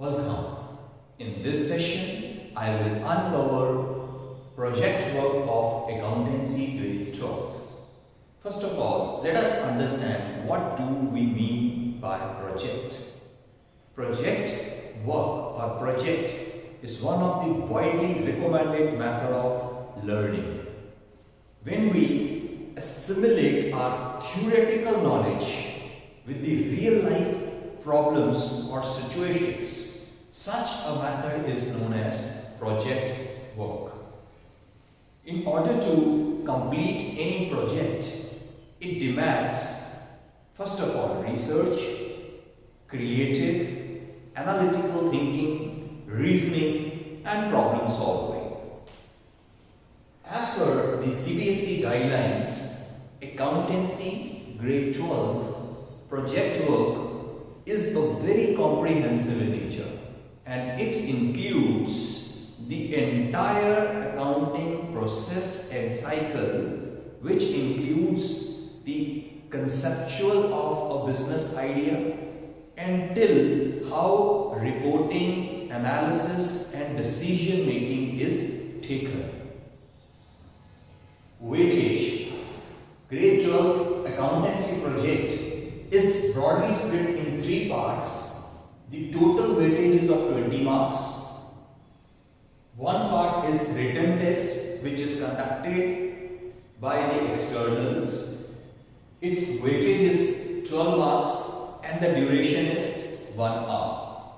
Welcome. In this session, I will uncover project work of Accountancy Grade 12. First of all, let us understand what do we mean by project. Project work or project is one of the widely recommended method of learning. When we assimilate our theoretical knowledge with the real life problems or situations, such a method is known as project work. In order to complete any project, it demands, first of all, research, creative, analytical thinking, reasoning, and problem solving. As per the CBSE guidelines, Accountancy Grade 12 project work is a very comprehensive in nature, and it includes the entire accounting process and cycle, which includes the conceptual of a business idea until how reporting, analysis and decision making is taken. Weightage. Grade 12 accountancy project is broadly split in 3 parts. The total weightage is of 20 marks. One part is written test, which is conducted by the externals. Its weightage is 12 marks and the duration is 1 hour.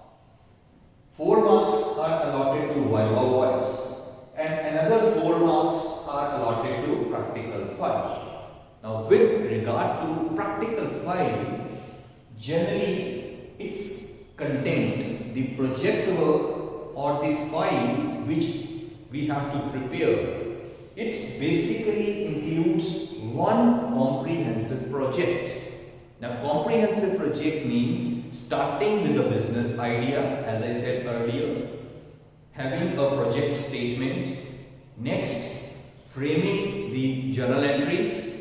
4 marks are allotted to Viva voice and another 4 marks are allotted to practical file. Now, with regard to practical file, generally its content, the project work or the file which we have to prepare, it basically includes one comprehensive project. Now, comprehensive project means starting with a business idea, as I said earlier, having a project statement, next framing the journal entries,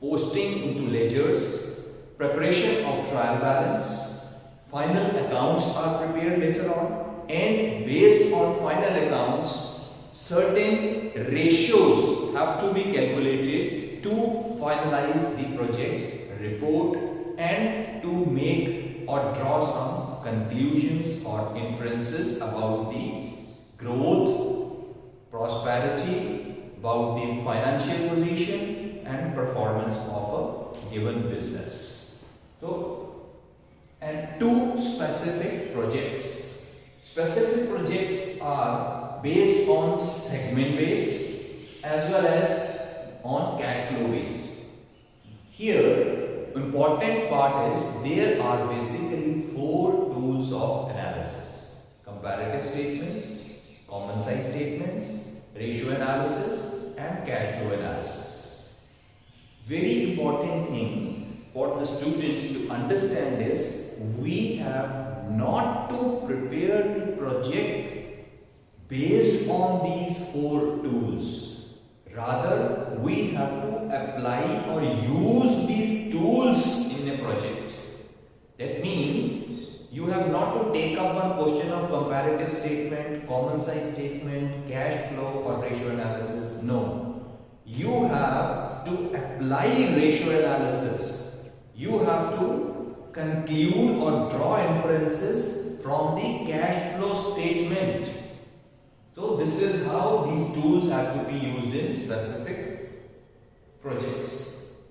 posting into ledgers, preparation of trial balance, final accounts are prepared later on, and based on final accounts, certain ratios have to be calculated to finalize the project report and to make or draw some conclusions or inferences about the growth, prosperity, about the financial position and performance of a given business. So, and 2 specific projects. Specific projects are based on segment based as well as on cash flow based. Here, important part is there are basically 4 tools of analysis: comparative statements, common size statements, ratio analysis and cash flow analysis. Very important thing for the students to understand is we have not to prepare the project based on these 4 tools. Rather, we have to apply or use these tools in a project. That means you have not to take up one question of comparative statement, common size statement, cash flow or ratio analysis. No. You have to apply ratio analysis. You have to conclude or draw inferences from the cash flow statement. So this is how these tools have to be used in specific projects.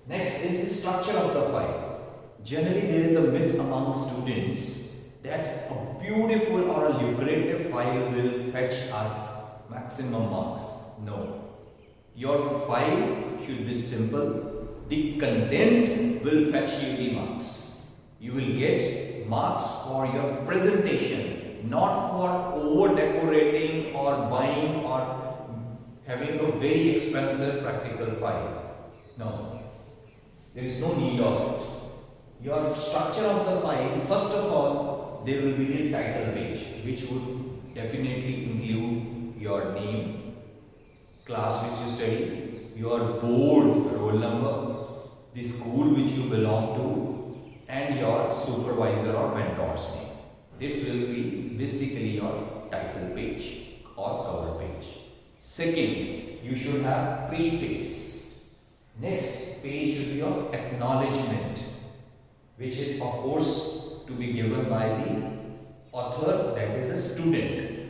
Next is the structure of the file. Generally, there is a myth among students that a beautiful or a lucrative file will fetch us maximum marks. No. Your file should be simple. The content will fetch you the marks. You will get marks for your presentation, not for over decorating or buying or having a very expensive practical file. No, there is no need of it. Your structure of the file, first of all, there will be the title page, which would definitely include your name, class which you study, your board roll number, the school which you belong to, and your supervisor or mentor's name. This will be basically your title page or cover page. Second, you should have preface. Next page should be of acknowledgement, which is of course to be given by the author, that is a student.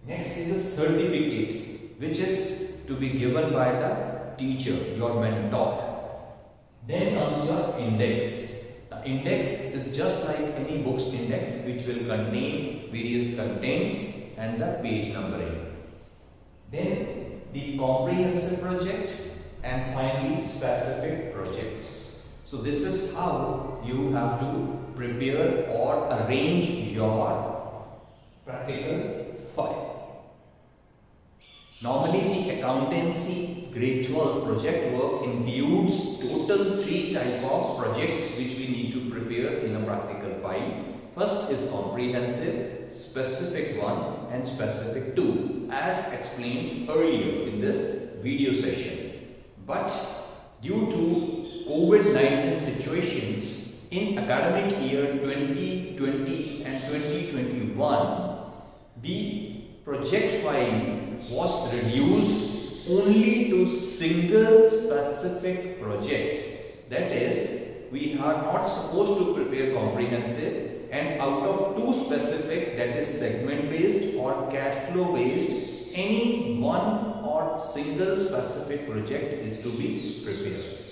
Next is a certificate, which is to be given by the teacher, your mentor. Then comes your index. The index is just like any book's index, which will contain various contents and the page numbering. Then the comprehensive project, and finally specific projects. So this is how you have to prepare or arrange your practical file. Normally the accountancy grade 12 project work includes total 3 type of projects which we need to prepare in a practical file. First is comprehensive, specific 1 and specific 2, as explained earlier in this video session. But due to COVID-19 situations in academic year 2020 and 2021, the project file was reduced only to single specific project. That is, we are not supposed to prepare comprehensive, and out of 2 specific, that is segment based or cash flow based, any one or single specific project is to be prepared.